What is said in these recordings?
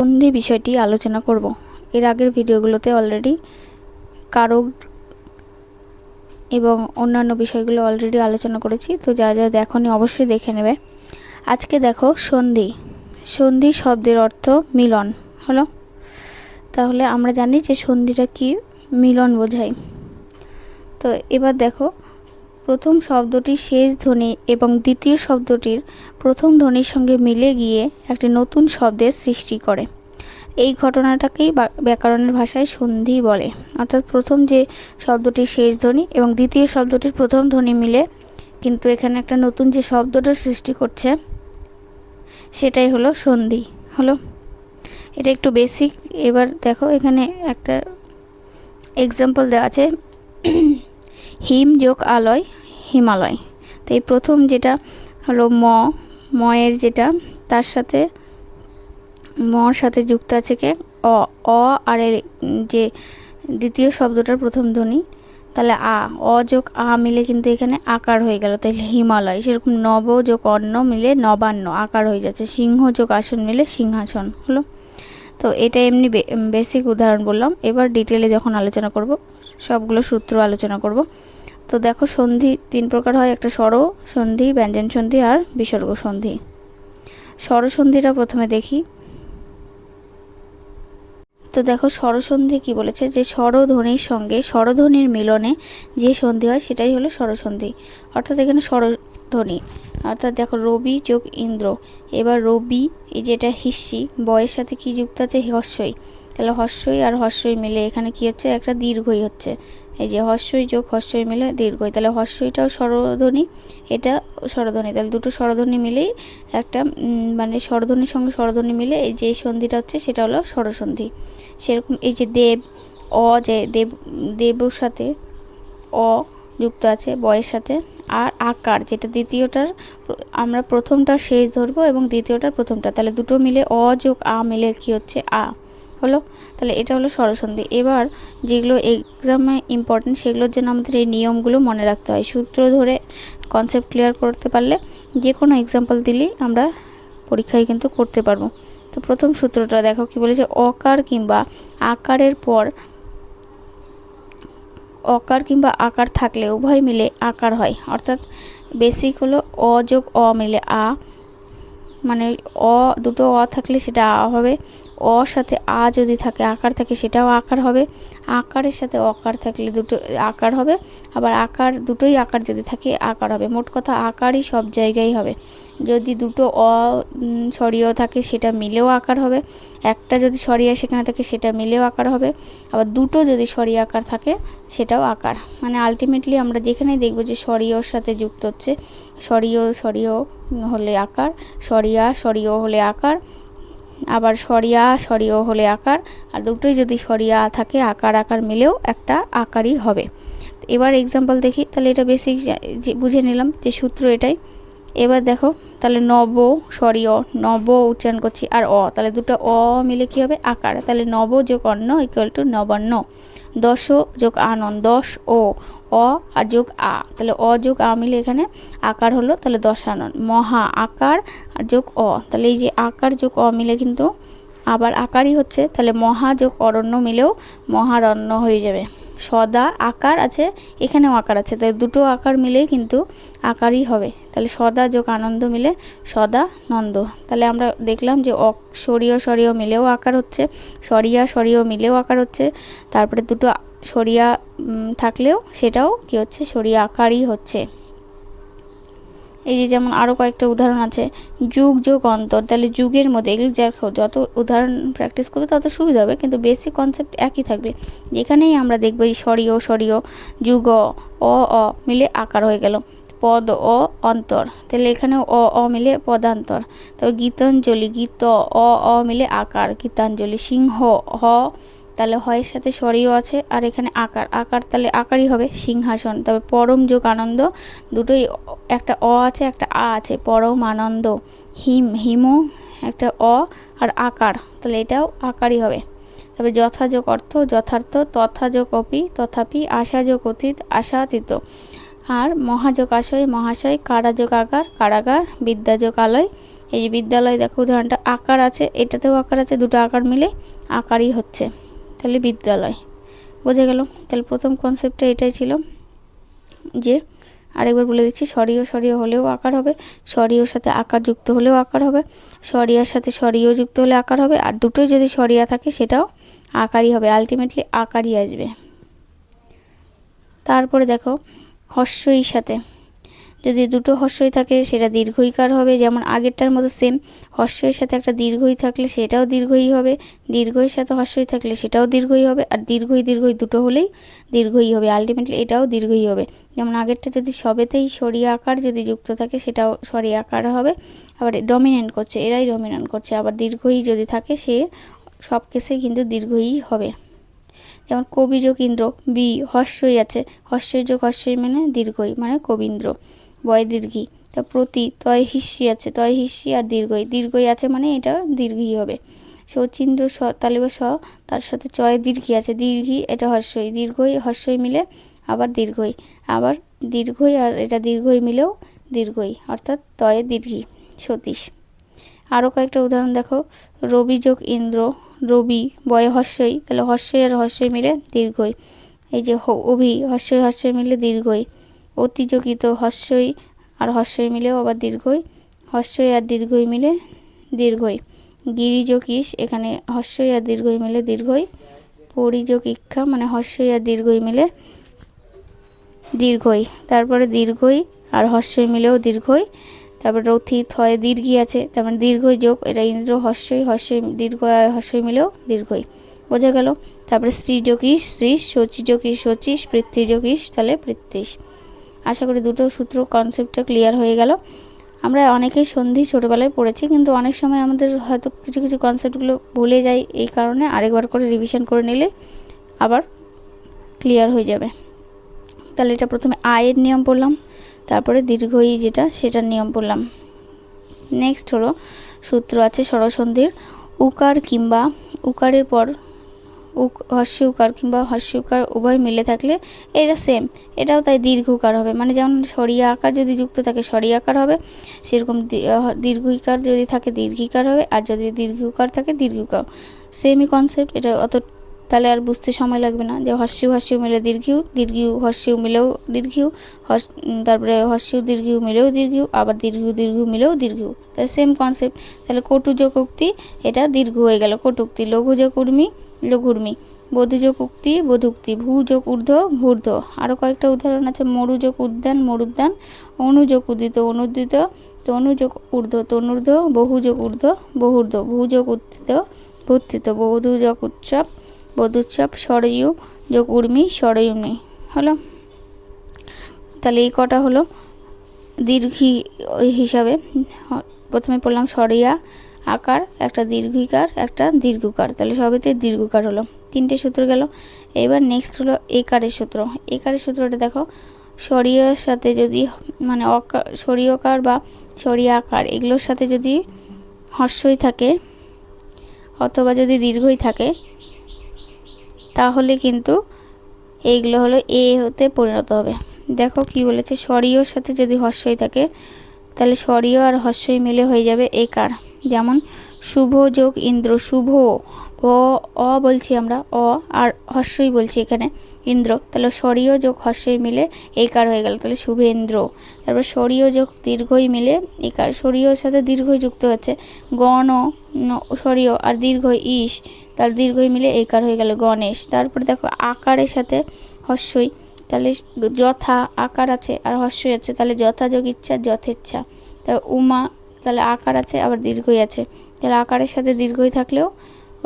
সন্ধি বিষয়টি আলোচনা করব। এর আগের ভিডিওগুলোতে অলরেডি কারক এবং অন্যান্য বিষয়গুলো অলরেডি আলোচনা করেছি, তো যা যা দেখোনি অবশ্যই দেখে নেবে। আজকে দেখো সন্ধি। সন্ধি শব্দের অর্থ মিলন হলো। তাহলে আমরা জানি যে সন্ধিটা কি, মিলন বোঝায়। তো এবার দেখো, প্রথম শব্দটির শেষ ধ্বনি এবং দ্বিতীয় শব্দটির প্রথম ধ্বনির সঙ্গে মিলে গিয়ে একটি নতুন শব্দের সৃষ্টি করে। এই ঘটনাটাকেই ব্যাকরণের ভাষায় সন্ধি বলে। অর্থাৎ প্রথম যে শব্দটির শেষ ধ্বনি এবং দ্বিতীয় শব্দটির প্রথম ধ্বনি মিলে কিন্তু এখানে একটা নতুন যে শব্দটার সৃষ্টি করছে, সেটাই হলো সন্ধি হলো। এটা একটু বেসিক। এবার দেখো, এখানে একটা এক্সাম্পল দেওয়া আছে, হিম যোগ আলয়, হিমালয়। তো এই প্রথম যেটা হলো ময়ের যেটা, তার সাথে মর সাথে যুক্ত আছে কে অ আর যে দ্বিতীয় শব্দটার প্রথম ধ্বনি, তাহলে অ যোগ মিলে কিন্তু এখানে আকার হয়ে গেল, তাহলে হিমালয়। সেরকম নব যোগ অন্ন মিলে নবান্ন আকার হয়ে যাচ্ছে, সিংহ যোগ আসন মিলে সিংহাসন হলো। তো এটা এমনি বেসিক উদাহরণ বললাম। এবার ডিটেলে যখন আলোচনা করব, সবগুলো সূত্র আলোচনা করব। তো দেখো, সন্ধি তিন প্রকার হয়, একটা স্বর সন্ধি, ব্যঞ্জন সন্ধি আর বিসর্গ সন্ধি। স্বরসন্ধিটা প্রথমে দেখি। তো দেখো, স্বরসন্ধি কি বলেছে, যে স্বরধ্বনির সঙ্গে স্বরধ্বনির মিলনে যে সন্ধি হয় সেটাই হলো স্বরসন্ধি। অর্থাৎ এখানে স্বরধ্বনি, অর্থাৎ দেখো রবি যোগ ইন্দ্র। এবার রবি, এই যেটা হিস্যি, বয়ের সাথে কি যুক্ত আছে, হস্যই। তাহলে হস্যই আর হস্যই মিলে এখানে কি হচ্ছে, একটা দীর্ঘই হচ্ছে। এই যে হস্যই যোগ হস্যই মিলে দীর্ঘই, তাহলে হস্যইটাও স্বরধ্বনি, এটা স্বরধ্বনি। তাহলে দুটো স্বরধ্বনি মিলেই একটা মানে স্বরধ্বনির সঙ্গে স্বরধ্বনি মিলে এই যে সন্ধিটা হচ্ছে সেটা হলো স্বরসন্ধি। সেরকম এই যে দেব, যে দেবর সাথে যুক্ত আছে বয়ের সাথে, আর আকার যেটা দ্বিতীয়টার আমরা প্রথমটা শেষ ধরবো এবং দ্বিতীয়টার প্রথমটা, তাহলে দুটো মিলে যোগ মিলে কি হচ্ছে হলো। তাহলে এটা হলো স্বরসন্ধি। এবার যেগুলো এক্সামে ইম্পর্টেন্ট সেগুলোর জন্য আমাদের এই নিয়মগুলো মনে রাখতে হয়। সূত্র ধরে কনসেপ্ট ক্লিয়ার করতে পারলে যে কোনো এক্সাম্পল দিলেই আমরা পরীক্ষায় কিন্তু করতে পারবো। তো প্রথম সূত্রটা দেখো কি বলেছে, অকার কিংবা আকারের পর অকার কিংবা আকার থাকলে উভয় মিলে আকার হয়। অর্থাৎ বেসিক হলো যোগ মিলে মানে দুটো থাকলে সেটা হবে, সাথে যদি থাকে আকার থাকে সেটাও আকার হবে, আকারের সাথে অকার থাকলে দুটো আকার হবে, আবার আকার দুটোই আকার যদি থাকে আকার হবে। মোট কথা আকারই সব জায়গায় হবে। যদি দুটো সরিয়ে থাকে সেটা মিলেও আকার হবে, একটা যদি সরিয়ে সেখানে থাকে সেটা মিলেও আকার হবে, আবার দুটো যদি সরিয়ে আকার থাকে সেটাও আকার। মানে আলটিমেটলি আমরা যেখানেই দেখবো যে সরিয়র সাথে যুক্ত হচ্ছে, সরিয় হলে আকার, সরিয় হলে আকার, আবার সরিয় হলে আকার, আর দুটোই যদি সরিয়া থাকে আকার মিলেও একটা আকারই হবে। এবার এক্সাম্পল দেখি। তাহলে এটা বেসিক বুঝে নিলাম যে সূত্র এটাই। এবার দেখো, তাহলে সরিয় নব উচ্চারণ করছি, আর তাহলে দুটো মিলে কি হবে, আকার। তাহলে নব যোগ অন্ন ইকুয়াল টু নবান্ন। দশ যোগ আনন, দশ আর যোগ তাহলে যোগ মিলে এখানে আকার হলো, তাহলে দশানন। মহা আকার আর যোগ তাহলে এই যে আকার যোগ মিলে কিন্তু আবার আকারই হচ্ছে, তাহলে মহা যোগ অরণ্য মিলেও মহারণ্য হয়ে যাবে। সদা আকার আছে, এখানেও আকার আছে, তাই দুটো আকার মিলেই কিন্তু আকারই হবে। তাহলে সদা যোগ আনন্দ মিলে সদানন্দ। তাহলে আমরা দেখলাম যে সরিয় মিলেও আকার হচ্ছে, সরিয় মিলেও আকার হচ্ছে, তারপরে দুটো সরিয়া থাকলেও সেটাও কি হচ্ছে, সরিয়া আকারই হচ্ছে। এই যে যেমন আরও কয়েকটা উদাহরণ আছে, যুগ যোগ অন্তর। তাহলে যুগের মধ্যে এগুলো যত উদাহরণ প্র্যাকটিস করবে তত সুবিধা হবে, কিন্তু বেসিক কনসেপ্ট একই থাকবে। যেখানেই আমরা দেখবো এই সরিয় যুগ মিলে আকার হয়ে গেল, পদ অন্তর, তাহলে এখানে মিলে পদান্তর। তবে গীতাঞ্জলি, গীত মিলে আকার, গীতাঞ্জলি। সিংহ তাহলে হয়ের সাথে সরিও আছে, আর এখানে আকার তাহলে আকারই হবে, সিংহাসন। তবে পরম যোগ আনন্দ, দুটোই একটা আছে একটা আছে, পরম আনন্দ। হিমও একটা আর আকার, তাহলে এটাও আকারই হবে। তবে যথাযোগ অর্থ, যথার্থ। তথাযোগ অপি, তথাপি। আশাযোগ অতীত, আশাতীত। আর মহাযোগ আশয়, মহাশয়। কারাযোগ আকার, কারাগার। বিদ্যাযোগ আলয়, এই যে বিদ্যালয় দেখো উদাহরণটা আকার আছে, এটাতেও আকার আছে, দুটো আকার মিলে আকারই হচ্ছে, তাহলে বিদ্যালয়। বোঝা গেল? তাহলে প্রথম কনসেপ্টটা এটাই ছিল যে, আরেকবার বলে দিচ্ছি, স্বরীয় স্বরীয় হলেও আকার হবে, স্বরীয়র সাথে আকার যুক্ত হলেও আকার হবে, স্বরিয়ার সাথে স্বরীয় যুক্ত হলে আকার হবে, আর দুটোই যদি স্বরিয়া থাকে সেটাও আকারই হবে, আলটিমেটলি আকারই আসবে। তারপরে দেখো হস্যইর সাথে যদি দুটো হস্যই থাকে সেটা দীর্ঘইকার হবে, যেমন আগেরটার মতো সেম, হস্যের সাথে একটা দীর্ঘই থাকলে সেটাও দীর্ঘই হবে, দীর্ঘইয়ের সাথে হস্যই থাকলে সেটাও দীর্ঘই হবে, আর দীর্ঘই দীর্ঘই দুটো হলেই দীর্ঘই হবে, আলটিমেটলি এটাও দীর্ঘই হবে। যেমন আগেরটা যদি সবেতেই সরিয়া আকার যদি যুক্ত থাকে সেটাও সরিয়া আকার হবে, আবার ডমিনেন্ট করছে, এরাই ডমিনেন্ট করছে, আবার দীর্ঘই যদি থাকে সে সব কেসেই কিন্তু দীর্ঘই হবে। যেমন কবি যোগ ইন্দ্র, বি হস্যই আছে, হস্যই যোগ হস্যই মানে দীর্ঘই, মানে কবীন্দ্র, বয় দীর্ঘী। তা প্রতি তয় হিস্যি আছে, তয় হিস্যি আর দীর্ঘই, দীর্ঘই আছে মানে এটা দীর্ঘই হবে। শচীন্দ্র স তাহলে স, তার সাথে চয় দীর্ঘী আছে, দীর্ঘী এটা হস্যই, দীর্ঘই হস্যই মিলে আবার দীর্ঘই, আবার দীর্ঘই আর এটা দীর্ঘই মিলেও দীর্ঘই, অর্থাৎ তয়ে দীর্ঘী, সতীশ। আরও কয়েকটা উদাহরণ দেখো, রবি যোগ ইন্দ্র, রবি বয় হস্যই, তাহলে হস্যই আর হস্যই মিলে দীর্ঘই। এই যে অভি হস্যই হস্যই মিলে দীর্ঘই, অতিযোগিত হস্যই আর হস্যই মিলেও আবার দীর্ঘই, হস্যই আর দীর্ঘই মিলে দীর্ঘই। গিরিযোগ ইস, এখানে হস্যই আর দীর্ঘই মিলে দীর্ঘই। পরিযোগ ইক্ষা মানে হস্যই আর দীর্ঘই মিলে দীর্ঘই, তারপরে দীর্ঘই আর হস্যই মিলেও দীর্ঘই। তারপর রথি থয়ে দীর্ঘই আছে, তার মানে দীর্ঘই যোগ এটা ইন্দ্র হস্যই, হস্যই দীর্ঘ হস্যই মিলেও দীর্ঘই। বোঝা গেল? তারপরে স্ত্রী যোগ ইস শ্রীশ, শচী যোগ ইস শচীশ, পৃথ্বী যোগ ইস তাহলে পৃথ্বীশ। আশা করি দুটো সূত্র কনসেপ্টটা ক্লিয়ার হয়ে গেল। আমরা অনেকেই সন্ধি ছোটোবেলায় পড়েছি, কিন্তু অনেক সময় আমাদের হয়তো কিছু কিছু কনসেপ্টগুলো ভুলে যাই, এই কারণে আরেকবার করে রিভিশন করে নিলে আবার ক্লিয়ার হয়ে যাবে। তাহলে এটা প্রথমে আয়ের নিয়ম পড়লাম, তারপরে দীর্ঘই যেটা সেটার নিয়ম পড়লাম। নেক্সট হলো সূত্র আছে স্বরসন্ধির, উকার কিংবা উকারের পর হস্য উকার কিংবা হস্য উকার উভয় মিলে থাকলে এটা সেম, এটাও তাই দীর্ঘ উকার হবে, মানে যেমন সরিয়া আকার যদি যুক্ত থাকে সরিয়া আকার হবে, সেরকম দীর্ঘিকার যদি থাকে দীর্ঘিকার হবে, আর যদি দীর্ঘ উকার থাকে দীর্ঘ উকার, সেমই কনসেপ্ট। এটা অত তাহলে আর বুঝতে সময় লাগবে না যে হস্য হস্য মিলে দীর্ঘিউ, দীর্ঘিউ হস্য মিলেও দীর্ঘিউ, তারপরে হস্য দীর্ঘিউ মিলেও দীর্ঘিউ, আবার দীর্ঘিউ দীর্ঘিউ মিলেও দীর্ঘিউ, তাহলে সেম কনসেপ্ট। তাহলে কটুযোগ উক্তি এটা দীর্ঘ হয়ে গেল কটুক্তি, লঘুযোগ উর্মি লঘুর্মি, বধুযোগ উক্তি বধুক্তি, ভূযোগ ঊর্ধ্ব ভূর্ধ্ব। আরও কয়েকটা উদাহরণ আছে, মরুযোগ উদ্যান মরুদ্যান, অনুযোগ উদিত অনুদ্দিত, তনুযোগ ঊর্ধ্ব তনুর্ধ্ব, বহুযোগ ঊর্ধ্ব বহুর্ধ্ব, ভূযোগ উত্থিত ভূত্থিত, বধুযোগ উৎসব বধুৎসব, সরয়ু যোগ উর্মি সরয়ুর্মি। হলো? তাহলে এই কটা হলো দীর্ঘী হিসাবে। প্রথমে পড়লাম সরিয়া আকার, একটা দীর্ঘিকার, একটা দীর্ঘকার, তাহলে সবেতে দীর্ঘকার হলো, তিনটে সূত্র গেল। এবার নেক্সট হলো একারের সূত্র। একারের সূত্রটা দেখো, সরিয়ার সাথে যদি মানে সরিয়কার বা সরিয়া আকার এগুলোর সাথে যদি হস্যই থাকে অথবা যদি দীর্ঘই থাকে, তাহলে কিন্তু এইগুলো হলো এ হতে পরিণত হবে। দেখো কি বলেছে, স্বরীয়র সাথে যদি হস্যই থাকে তাহলে স্বরীয় আর হস্যই মিলে হয়ে যাবে একার। যেমন শুভ যোগ ইন্দ্র, শুভ অ বলছি আমরা, অ আর হস্যই বলছি এখানে ইন্দ্র, তাহলে স্বরীয় যোগ হস্যই মিলে একার হয়ে গেল, তাহলে শুভেন্দ্র। তারপর স্বরীয় যোগ দীর্ঘই মিলে একার, স্বরীয়র সাথে দীর্ঘই যুক্ত হচ্ছে, গণ স্বরীয় আর দীর্ঘই ইস, তার দীর্ঘই মিলে একার হয়ে গেল গণেশ। তারপরে দেখো আকারের সাথে হস্যই, তাহলে যথা আকার আছে আর হস্যই আছে, তাহলে যথাযোগ ইচ্ছা যথেচ্ছা। তাহলে উমা, তাহলে আকার আছে আবার দীর্ঘই আছে, তাহলে আকারের সাথে দীর্ঘই থাকলেও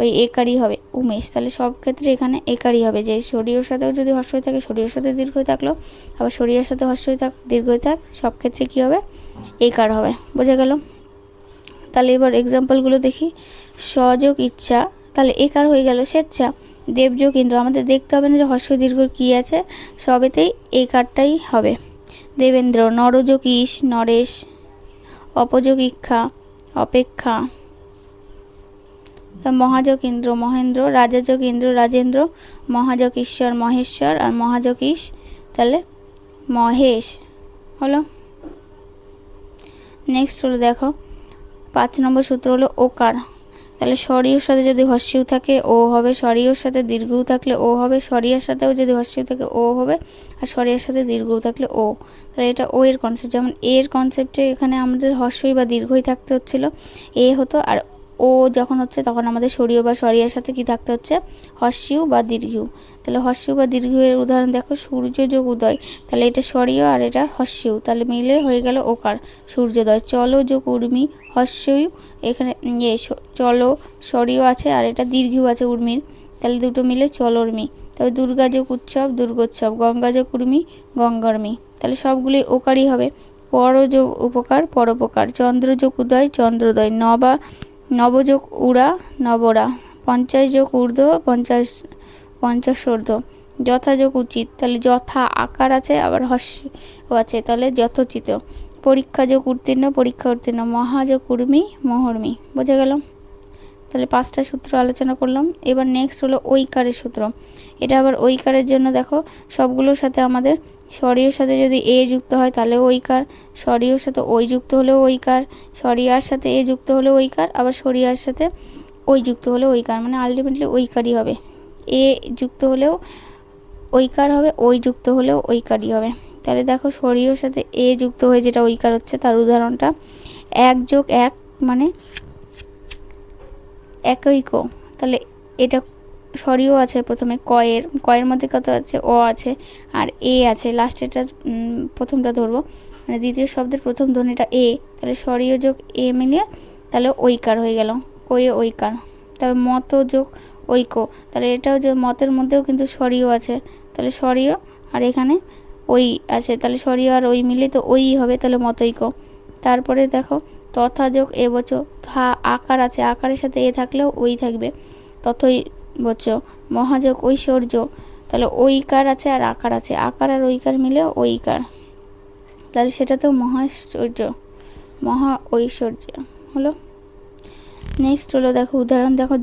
ওই একারই হবে উমেশ, তাহলে সব ক্ষেত্রে এখানে একারই হবে, যে শরীরের সাথেও যদি হস্যই থাকে শরীরের সাথে দীর্ঘই থাকলো, আবার শরীরের সাথে হস্যই থাক দীর্ঘই থাক, সব ক্ষেত্রে কী হবে একার হবে। বোঝা গেল? তাহলে এবার এক্সাম্পলগুলো দেখি। সযোগ ইচ্ছা, তাহলে একার হয়ে গেল স্বেচ্ছা। দেবযোগ ইন্দ্র, আমাদের দেখতে হবে না যে হস্য দীর্ঘ কী আছে, সবেতেই একারটাই হবে। দেবেন্দ্র, নরযোগ ইস নরেশ, অপযোগ ইক্ষা অপেক্ষা, মহাযোগ ইন্দ্র মহেন্দ্র, রাজাযোগ ইন্দ্র রাজেন্দ্র, মহাযোগ ঈশ্বর মহেশ্বর, আর মহাযোগ ইস তাহলে মহেশ। হলো? নেক্সট হলো দেখো 5 নম্বর সূত্র হলো ওকার। তাহলে স্বরীয়র সাথে যদি হর্ষিউ থাকে ও হবে, স্বরীয়র সাথে দীর্ঘউ থাকলে ও হবে, স্বরীয়ার সাথেও যদি হর্ষিউ থাকে ও হবে, আর স্বরীয়ার সাথে দীর্ঘউ থাকলে ও। তাহলে এটা ও এর কনসেপ্ট। যেমন এর কনসেপ্টে এখানে আমাদের হর্ষই বা দীর্ঘই থাকতে হচ্ছিল, এ হতো, আর ও যখন হচ্ছে তখন আমাদের স্বরীয় বা স্বরীয়ার সাথে কি থাকতে হচ্ছে, হর্ষিউ বা দীর্ঘিউ। তাহলে হর্ষিউ বা দীর্ঘিউ এর উদাহরণ দেখো, সূর্য যোগ উদয়, তাহলে এটা স্বরীয় আর এটা হর্ষিউ, তাহলে মিলে হয়ে গেল ওকার, সূর্যোদয়। চলো যোগ উর্মি, হর্ষিউ, এখানে চলো স্বরীয় আছে আর এটা দীর্ঘিউ আছে উর্মির, তাহলে দুটো মিলে চলর্মি। তবে দুর্গা যোগ উৎসব, দুর্গোৎসব, গঙ্গা যোগ উর্মি, গঙ্গর্মি, তাহলে সবগুলি ওকারই হবে। পর যোগ উপকার, পরোপকার, চন্দ্র যোগ উদয়, চন্দ্রোদয়, নবযোগ উড়া, নবরা, 50 যোগ ঊর্ধ্ব, 50 যথাযোগ উচিত, তাহলে যথা আকার আছে আবার হর্ষও আছে, তাহলে যথোচিত। পরীক্ষা যোগ উত্তীর্ণ, পরীক্ষা উত্তীর্ণ, মহাযোগ উর্মি, মহর্মি। বোঝা গেল? তাহলে 5টা সূত্র আলোচনা করলাম। এবার নেক্সট হলো ঐকারের সূত্র। এটা আবার ঐকারের জন্য দেখো, সবগুলোর সাথে আমাদের স্বরীয়র সাথে যদি এ যুক্ত হয় তাহলে ঐকার, স্বরীয়র সাথে ওই যুক্ত হলেও ঐকার, স্বরীয়ার সাথে এ যুক্ত হলেও ঐকার, আবার স্বরীয়ার সাথে ওই যুক্ত হলেও ঐকার, মানে আলটিমেটলি ঐকারই হবে। এ যুক্ত হলেও ঐকার হবে, ওই যুক্ত হলেও ঐকারই হবে। তাহলে দেখো, স্বরীয়র সাথে এ যুক্ত হয়ে যেটা ঐকার হচ্ছে তার উদাহরণটা 1 যোগ 1 মানে একৈক। তাহলে এটা স্বরীয় আছে প্রথমে কয়ের মধ্যে কত আছে, অ আছে আর এ আছে, লাস্টেরটা প্রথমটা ধরবো, মানে দ্বিতীয় শব্দের প্রথম ধ্বনিটা এ, তাহলে স্বরীয় যোগ এ মিলিয়ে তাহলে ঐকার হয়ে গেল, কয়ে ঐকার। তবে মত যোগ ঐক্য, তাহলে এটাও যে মতের মধ্যেও কিন্তু স্বরীয় আছে, তাহলে স্বরীয় আর এখানে ওই আছে, তাহলে স্বরীয় আর ওই মিলে তো ওই হবে, তাহলে মতৈক্য। তারপরে দেখো, তথা যোগ এ বচ, আকার আছে, আকারের সাথে এ থাকলেও ওই থাকবে, তথই বচ। মহাযোগ ঐশ্বর্য, তাহলে ঐকার আছে আর আকার আছে, আকার আর ঐকার মিলে ঐকার, তাহলে সেটা তো মহাশ্বর্য, মহা ঐশ্বর্য হলো। নেক্সট হলো দেখো উদাহরণ, দেখো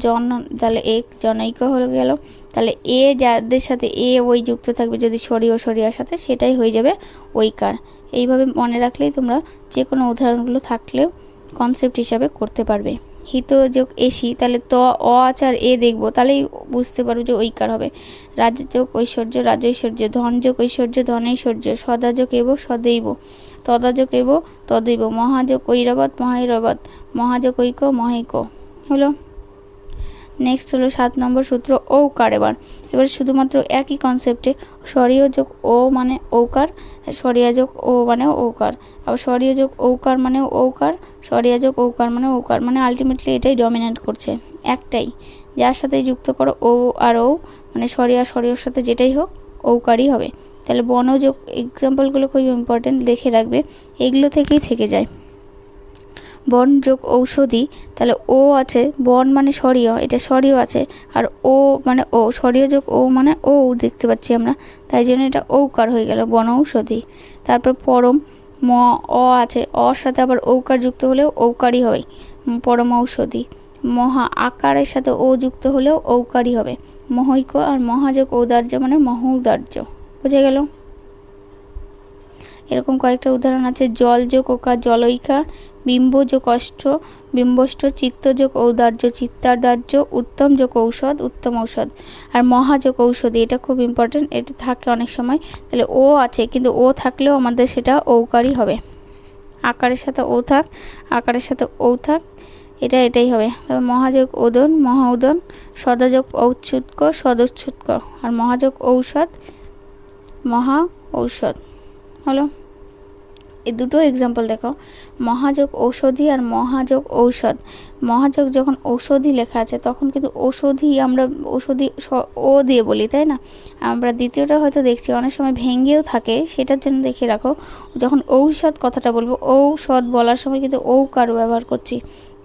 তাহলে এক জনৈক হয়ে গেল, তাহলে এ যাদের সাথে এ ওই যুক্ত থাকবে যদি স্বরীয় স্বরীয়ার সাথে, সেটাই হয়ে যাবে ঐকার। এইভাবে মনে রাখলেই তোমরা যে কোনো উদাহরণগুলো থাকলেও কনসেপ্ট হিসাবে করতে পারবে। হিত যোগ এসি, তাহলে অ আছে আর এ দেখবো, তাহলেই বুঝতে পারবো যে ঐকার হবে। রাজ যোগ ঐশ্বর্য, রাজৈশ্বর্য, ধন যোগ ঐশ্বর্য, ধনৈশ্বর্য, সদা যোগ এব, সদৈব, তদাযোগ এব, তদৈব, মহাযোগ ঐরাবত, মহাৈরাবত, মহাযোগ ঐক্য, মহৈক্য হলো। নেক্সট হলো 7 নম্বর সূত্র ঔকার। এবার শুধুমাত্র একই কনসেপ্টে স্বরীয় যোগ ও মানে ঔকার, স্বরীয়া যোগ ও মানে ঔকার, আবার স্বরীয় যোগ ঔকার মানে ঔকার, স্বরীয়া যোগ ঔকার মানে ঔকার, মানে আলটিমেটলি এটাই ডমিনেট করছে, একটাই, যার সাথে যুক্ত করো ও আর ও, মানে স্বরীয়া স্বরীয়র সাথে যেটাই হোক ঔকারই হবে। তাহলে বনযোগ, এক্সাম্পলগুলো খুব ইম্পর্টেন্ট, দেখে রাখবে, এগুলো থেকেই থেকে যায়। বন যোগ ঔষধি, তাহলে ও আছে, বন মানে স্বরীয়, এটা স্বরীয় আছে, আর ও মানে ও, স্বরীয় যোগ ও মানে ও দেখতে পাচ্ছি আমরা, তাই জন্য এটা ঔকার হয়ে গেল, বন ঔষধি। তারপর পরম, অ আছে, অর সাথে আবার ঔকার যুক্ত হলেও ঔকারই হয়, পরম ঔষধি। মহা, আকারের সাথে ও যুক্ত হলেও ঔকারই হবে, মহৈক্য। আর মহাযোগ ঔদার্য মানে মহৌদার্য। বুঝে গেল? এরকম কয়েকটা উদাহরণ আছে, জল যোগ ওকার, জলৈকা, বিম্ব যোগ অষ্ট, বিম্বষ্ট, চিত্ত যোগ ঔদার্য, চিত্তাদার্য, উত্তম যোগ ঔষধ, উত্তম ঔষধ। আর মহাযোগ ঔষধি, এটা খুব ইম্পর্টেন্ট, এটা থাকে অনেক সময়, তাহলে ও আছে কিন্তু ও থাকলেও আমাদের সেটা ঔকারই হবে, আকারের সাথে ও থাক, আকারের সাথে ও থাক, এটাই হবে। মহাযোগ ওদন, মহাউদন, সদাযোগ ঔচ্ছুৎক, সদচ্ছুৎক, আর মহাযোগ ঔষধ, মহা ঔষধ হলো। এই দুটো এক্সাম্পল দেখো, মহাযোগ ঔষধি আর মহাযোগ ঔষধ। মহাযোগ যখন ঔষধি লেখা আছে তখন কিন্তু ঔষধি আমরা ঔষধি ও দিয়ে বলি, তাই না? আমরা দ্বিতীয়টা হয়তো দেখছি অনেক সময় ভেঙ্গেও থাকে, সেটার জন্য দেখে রাখো, যখন ঔষধ কথাটা বলবো, ঔষধ বলার সময় কিন্তু ঔকার ব্যবহার করছি,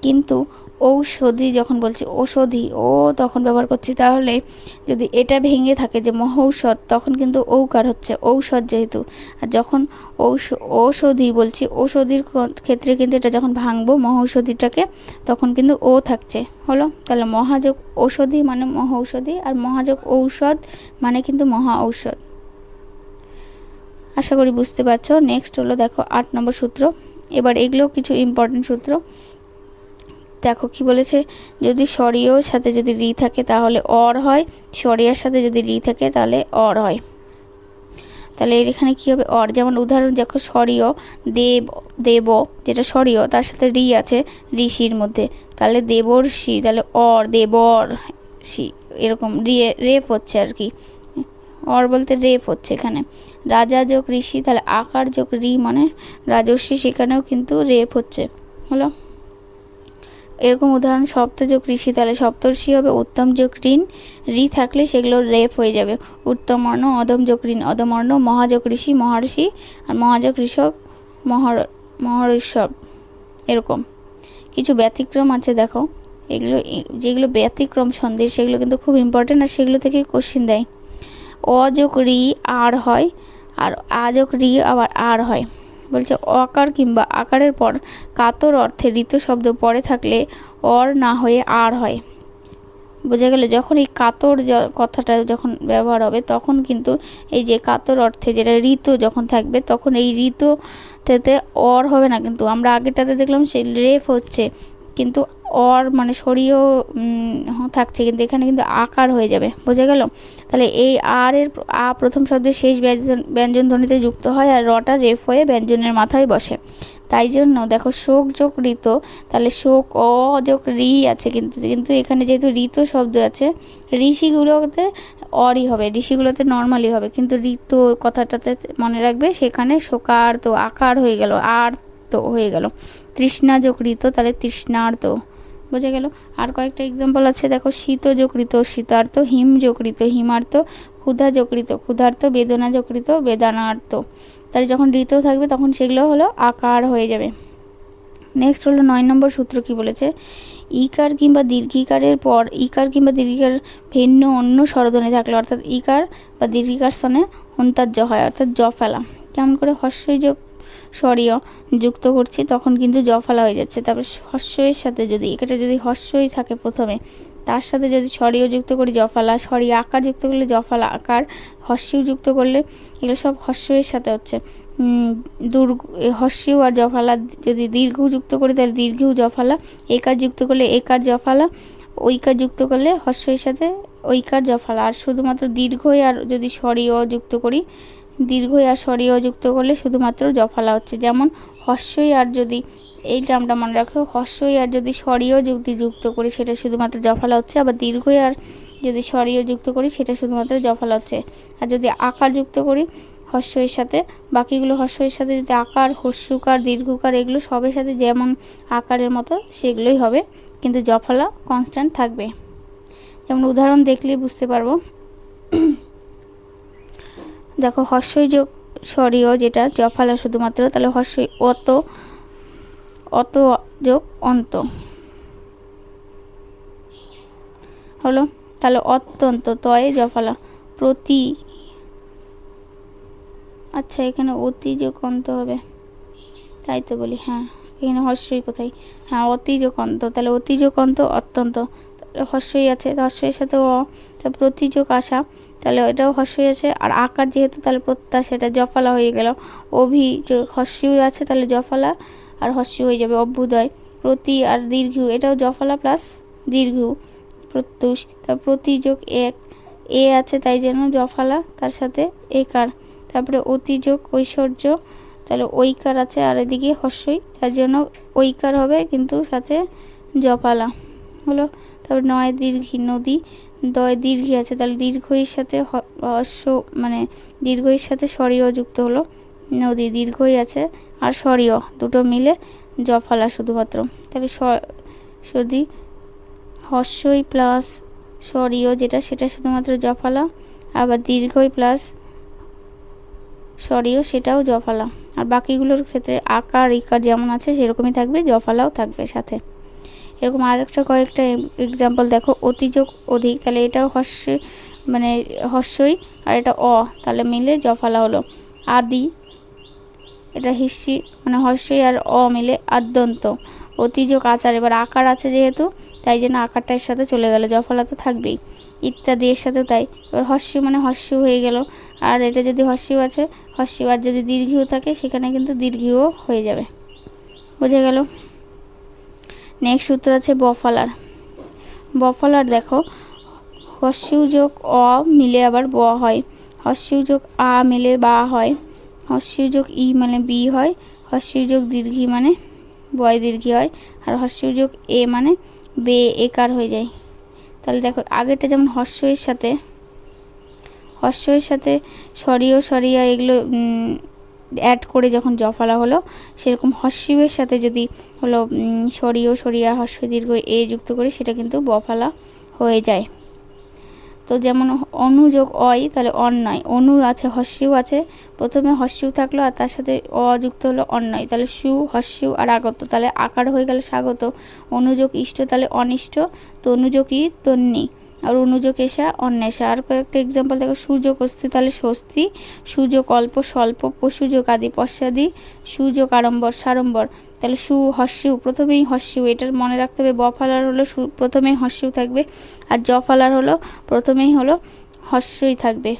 কিন্তু ঔষধি যখন বলছি ঔষধি ও তখন ব্যবহার করছি, তাহলে যদি এটা ভেঙে থাকে যে মহৌষধ, তখন কিন্তু ঔকার হচ্ছে, ঔষধ যেহেতু। আর যখন ঔষধি বলছি, ঔষধির ক্ষেত্রে কিন্তু এটা যখন ভাঙবো মহৌষধিটাকে, তখন কিন্তু ও থাকছে, হলো। তাহলে মহাযোগ ঔষধি মানে মহৌষধি, আর মহাযোগ ঔষধ মানে কিন্তু মহা ঔষধ। আশা করি বুঝতে পারছো। নেক্সট হলো দেখো 8 নম্বর সূত্র। এবার এগুলো কিছু ইম্পর্টেন্ট সূত্র, দেখো কি বলেছে, যদি স্বরীয়র সাথে যদি রি থাকে তাহলে অর হয়, স্বরীয়ার সাথে যদি রি থাকে তাহলে অর হয়। তাহলে এখানে কি হবে, অর। যেমন উদাহরণ দেখো, স্বরীয় দেব, দেব যেটা স্বরীয় তার সাথে রি আছে ঋষির মধ্যে, তাহলে দেবর্ষি, তাহলে অর দেবর শি, এরকম রেফ হচ্ছে আর কি, অর বলতে রেফ হচ্ছে এখানে। রাজা যোগ ঋষি, তাহলে আকার যোগ রি মানে রাজর্ষি, সেখানেও কিন্তু রেফ হচ্ছে, হলো। এরকম উদাহরণ সপ্ত যোগ ঋষি, তাহলে সপ্তর্ষি হবে। উত্তম যোগ ঋণ, রি থাকলে সেগুলো রেফ হয়ে যাবে। উত্তম অর্ণ, অদম যোগ ঋণ, অদম অর্ণ। মহাযোগ ঋষি, মহর্ষি, আর মহাযোগ ঋষভ, মহর্ষভ। এরকম কিছু ব্যতিক্রম আছে দেখো, এগুলো যেগুলো ব্যতিক্রম সন্ধির সেগুলো কিন্তু খুব ইম্পর্টেন্ট, আর সেগুলো থেকে কোশ্চিন দেয়। অযোগ রি আর হয়, আর আযোগ রি আবার আর হয়। বলছে অকার কিংবা আকারের পর কাতর অর্থে ঋত শব্দ পরে থাকলে অর না হয়ে আর হয়। বোঝা গেল, যখন এই কাতর কথাটা যখন ব্যবহার হবে তখন কিন্তু এই যে কাতর অর্থে যেটা ঋতু যখন থাকবে তখন এই ঋতুটাতে অর হবে না, কিন্তু আমরা আগেরটাতে দেখলাম সেই রেফ হচ্ছে, কিন্তু অর মানে সরিয়েও থাকছে, কিন্তু এখানে কিন্তু আকার হয়ে যাবে। বোঝা গেল? তাহলে এই আর এর প্রথম শব্দের শেষ ব্যঞ্জন ধ্বনিতে যুক্ত হয়, আর রটা রেফ হয়ে ব্যঞ্জনের মাথায় বসে। তাই জন্য দেখো শোক যোগ ঋত, তাহলে শোক অ যোগ রি আছে, কিন্তু এখানে যেহেতু ঋত শব্দ আছে, ঋষিগুলোতে অরই হবে, ঋষিগুলোতে নর্মালি হবে, কিন্তু ঋত কথাটাতে মনে রাখবে সেখানে শোকার তো আকার হয়ে গেল, আর তো হয়ে গেল। তৃষ্ণা যোগ ঋত, তাহলে তৃষ্ণার্ত। বোঝা গেল? আর কয়েকটা এক্সাম্পল আছে দেখো, শীত যোগ ঋত শীতার্থ, হিম যোগ ঋত হিমার্থ, ক্ষুধা যোগ ঋত ক্ষুধার্ত, বেদনা যোগ ঋত বেদানার্থ। তাহলে যখন ঋত থাকবে তখন সেগুলো হলো আকার হয়ে যাবে। নেক্সট হলো 9 নম্বর সূত্র কি বলেছে, ইকার কিংবা দীর্ঘিকারের পর ইকার কিংবা দীর্ঘিকার ভিন্ন অন্য স্বরধ্বনি থাকলে, অর্থাৎ ইকার বা দীর্ঘিকার স্থানে হন্তার্য হয়, অর্থাৎ জ ফেলা। কেমন করে, হর্ষই যোগ স্বরীয় যুক্ত করছি তখন কিন্তু জ ফেলা হয়ে যাচ্ছে। তারপর হর্ষের সাথে যদি এটা যদি হর্ষই থাকে প্রথমে, তার সাথে যদি স্বরীয় যুক্ত করি জ ফেলা, স্বরীয় আকার যুক্ত করলে জ ফেলা আকার, হর্ষিও যুক্ত করলে, এগুলো সব হর্ষের সাথে হচ্ছে। হর্ষিও আর জফালা, যদি দীর্ঘ যুক্ত করি তাহলে দীর্ঘও জফালা, একার যুক্ত করলে একার জফালা, ঐকার যুক্ত করলে হর্ষের সাথে ঐকার জফালা। আর শুধুমাত্র দীর্ঘই আর যদি স্বরীয় যুক্ত করি, দীর্ঘই আর স্বরীয় যুক্ত করলে শুধুমাত্র জফালা হচ্ছে। যেমন হর্ষই আর যদি, এই টার্মটা মনে রাখো, হর্ষই আর যদি স্বরীয় যুক্ত করি সেটা শুধুমাত্র জফালা হচ্ছে, আবার দীর্ঘই আর যদি স্বরীয় যুক্ত করি সেটা শুধুমাত্র জফালা হচ্ছে। আর যদি আকার যুক্ত করি হর্ষের সাথে, বাকিগুলো হর্ষের সাথে যদি আকার, হস্যকার, দীর্ঘকার এগুলো সবের সাথে যেমন আকারের মতো সেগুলোই হবে, কিন্তু জফলা কনস্ট্যান্ট থাকবে। যেমন উদাহরণ দেখলেই বুঝতে পারবো। দেখো হর্ষই যোগ স্বরীয় যেটা জফলা শুধুমাত্র, তাহলে হর্ষই অত, অত যোগ অন্ত হলো, তাহলে অত্যন্ত তয়ে জফলা। প্রতি, আচ্ছা এখানে অতি যোগ অন্ত হবে, তাই তো বলি, হ্যাঁ এখানে হর্ষই কোথায়, হ্যাঁ অতি যোগ অন্ত, তাহলে অতি যোগ অন্ত অত্যন্ত, তাহলে হর্ষই আছে, হর্ষের সাথে অ, তাহলে প্রতি যোগ আশা, তাহলে এটাও হর্ষই আছে। আর আকার যেহেতু তাহলে প্রত্যয়, সেটা জফলা হয়ে গেল। অভি যোগ হর্ষই আছে, তাহলে জফলা আর হর্ষই হয়ে যাবে। অভ্যুদয়, প্রতি আর দীর্ঘ, এটাও জফলা প্লাস দীর্ঘ। প্রত্যুষ, তার প্রতি যোগ এক, এ আছে তাই জন্য জফলা, তার সাথে একার। তারপরে অতি যোগ ঐশ্বর্য, তাহলে ঐকার আছে আর এদিকে হর্ষই, তার জন্য ঐকার হবে কিন্তু সাথে জফালা হলো। তারপর 9 দীর্ঘি নদী, দয় দীর্ঘি আছে, তাহলে দীর্ঘইর সাথে হর্ষ মানে দীর্ঘইর সাথে স্বরীয় যুক্ত হলো, নদী দীর্ঘই আছে আর স্বরীয় দুটো মিলে জফালা শুধুমাত্র। তাহলে যদি হর্ষই প্লাস স্বরীয় যেটা, সেটা শুধুমাত্র জফালা, আবার দীর্ঘই প্লাস স্বরীয় সেটাও জফালা। আর বাকিগুলোর ক্ষেত্রে আকার ইকার যেমন আছে সেরকমই থাকবে, জফালাও থাকবে সাথে। এরকম আরেকটা কয়েকটা এক্সাম্পল দেখো, অতিযোগ অধিক, তাহলে এটাও হর্ষে মানে হর্ষই আর এটা অ, তাহলে মিলে জফালা হলো। আদি, এটা হিস্যি মানে হর্ষই আর অ মিলে আদ্যন্ত। অতিযোগ আচার, এবার আকার আছে যেহেতু তাই জন্য আকারটার সাথে চলে গেল, জফলা তো থাকবেই। ইত্যাদি এর সাথেও তাই, এবার হর্ষ মানে হর্ষ হয়ে গেল, আর এটা যদি হর্ষও আছে হর্ষও, আর যদি দীর্ঘও থাকে সেখানে কিন্তু দীর্ঘও হয়ে যাবে। বোঝা গেল? নেক্সট সূত্র আছে বফালার। বফালার দেখো, হস্যু যোগ অ মিলে আবার ব হয়, হস্যু যোগ আ মিলে বা হয়, হস্যু যোগ ই মানে বি হয়, হস্যু যোগ দীর্ঘি মানে বয় দীর্ঘি হয়, আর হস্যু যোগ এ মানে বে একার হয়ে যায়। তাহলে দেখো আগেরটা যেমন হস্যের সাথে সরিয় সরিয়া এগুলো অ্যাড করে যখন জফলা হলো, সেরকম হস্যের সাথে যদি হলো সরিয় সরিয়া হস্য দীর্ঘ এ যুক্ত করি, সেটা কিন্তু বফলা হয়ে যায়। তো যেমন অনু যোগ অই, তাহলে অন্যয়, অনু আছে হস্যু আছে, প্রথমে হস্যু থাকলো আর তার সাথে অ যুক্ত হলো অন্যয়, তাহলে সু হস্যু আর আগত, তাহলে আকার হয়ে গেল স্বাগত। অনুযোগ ইষ্ট, তাহলে অনিষ্ট, তনুযোগ ই তন্নি, আর অনুযোগ এসা অন্বেষা। আর কয়েকটা এক্সাম্পল দেখো, সুযোগ অস্থি, তাহলে স্বস্তি, সুযোগ অল্প স্বল্প, পশুযোগ আদি পশ্চাদি, সুযোগ আড়ম্বর সাড়ম্বর, তাহলে সু হস্যু, প্রথমেই হস্যু, এটার মনে রাখতে হবে। বফালার হলো প্রথমেই হস্যু থাকবে, আর জফালার হলো প্রথমেই হলো হস্যই থাকবে।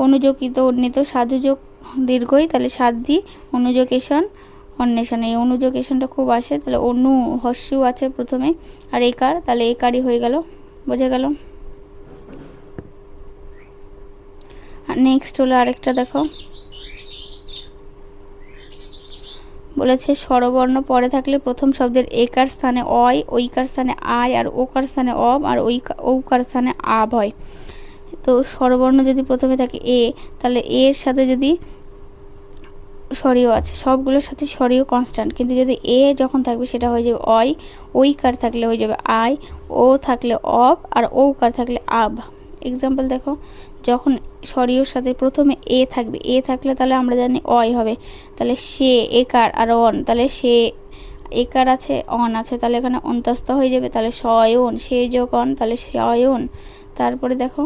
অনুযোগিত উন্নীত, সাধুযোগ দীর্ঘই, তাহলে সাধ্যি, অনুযোগেশন অন্বেষণ, এই অনুযোগেশনটা খুব আসে। তাহলে অনু হস্যু আছে প্রথমে আর একার, তাহলে একারই হয়ে গেল, বোঝা গেল। আর নেক্সট হলো আরেকটা দেখো, বলেছে স্বরবর্ণ পরে থাকলে প্রথম শব্দের একার স্থানে অয়, ঐকার স্থানে আয়, আর ওকার স্থানে অব, আর ঔকার স্থানে আব হয়। তো স্বরবর্ণ যদি প্রথমে থাকে এ, তাহলে এর সাথে যদি স্বরীয় আছে, সবগুলোর সাথে স্বরীয় কনস্ট্যান্ট, কিন্তু যদি এ যখন থাকবে সেটা হয়ে যাবে অয়, ঐকার থাকলে হয়ে যাবে আয়, ও থাকলে অব, আর ঔকার থাকলে আব। এক্সাম্পল দেখো, যখন স্বরীয়র সাথে প্রথমে এ থাকবে, এ থাকলে তাহলে আমরা জানি অয় হবে, তাহলে সে একার আর অন, তাহলে সে একার আছে অন আছে, তাহলে এখানে অন্তস্থ হয়ে যাবে, তাহলে শয়ন, সে যোগ অন, তাহলে শয়ন। তারপরে দেখো,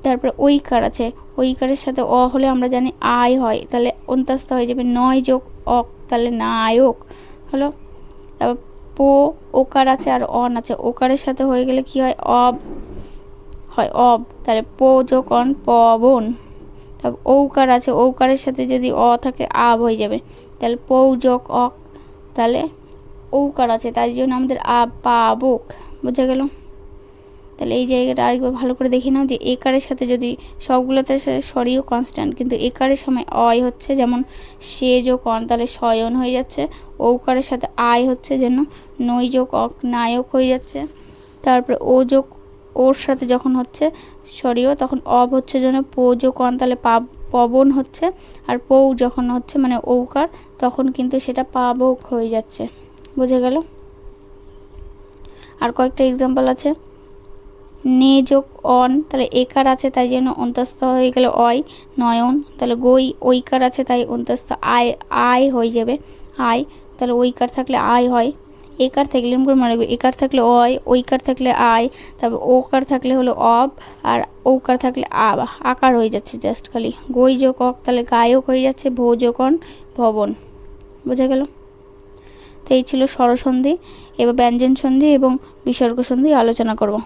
তারপরে ঐকার আছে, ঐকারের সাথে অ হলে আমরা জানি আয় হয়, তাহলে অন্তস্থ হয়ে যাবে, নয় যোগ অক, তাহলে নায়ক হলো। তারপর পো ওকার আছে আর অন আছে, ওকারের সাথে হয়ে গেলে কি হয়, অব হয়, অব, তাহলে পো যোগ অন পবন। তারপর ঔকার আছে, ঔকারের সাথে যদি অ থাকে আব হয়ে যাবে, তাহলে পৌ যোগ অক, তাহলে ঔকার আছে, তাই জন্য আমাদের আব পাবক, বোঝা গেল। তাহলে এই জায়গাটা আরেকবার ভালো করে দেখে নাও, যে একারের সাথে যদি সবগুলোতে স্বরীয় কনস্ট্যান্ট, কিন্তু একারের সময় অয় হচ্ছে, যেমন সে যোগ অন, তাহলে শয়ন হয়ে যাচ্ছে, ঔকারের সাথে আয় হচ্ছে জন্য নৈ যোগ অক নায়ক হয়ে যাচ্ছে। তারপরে ও যোগ ওর সাথে যখন হচ্ছে স্বরীয়, তখন অব হচ্ছে জন্য পো যোগ অন, তাহলে পবন হচ্ছে, আর পৌ যখন হচ্ছে মানে ঔকার, তখন কিন্তু সেটা পাবক হয়ে যাচ্ছে, বুঝে গেল। আর কয়েকটা এক্সাম্পল আছে, নে যোগ অন, তাহলে একার আছে তাই জন্য অন্তস্থ হয়ে গেল অয়, নয়ন, তাহলে গই ঐকার আছে তাই অন্তস্থ আয়, আয় হয়ে যাবে আয়, তাহলে ঐকার থাকলে আয় হয়। একার থাকলে এরকম করে মনে রাখবে, একার থাকলে অয়, ঐকার থাকলে আয়, তারপর ওকার থাকলে হলো অব, আর ঔকার থাকলে আব, আকার হয়ে যাচ্ছে জাস্ট খালি। গই যোগ অক, তাহলে গায়ক হয়ে যাচ্ছে, ভো যোগ অন ভবন, বোঝা গেল। তো এই ছিল স্বরসন্ধি। এবার ব্যঞ্জন সন্ধি এবং বিসর্গ সন্ধি আলোচনা করব।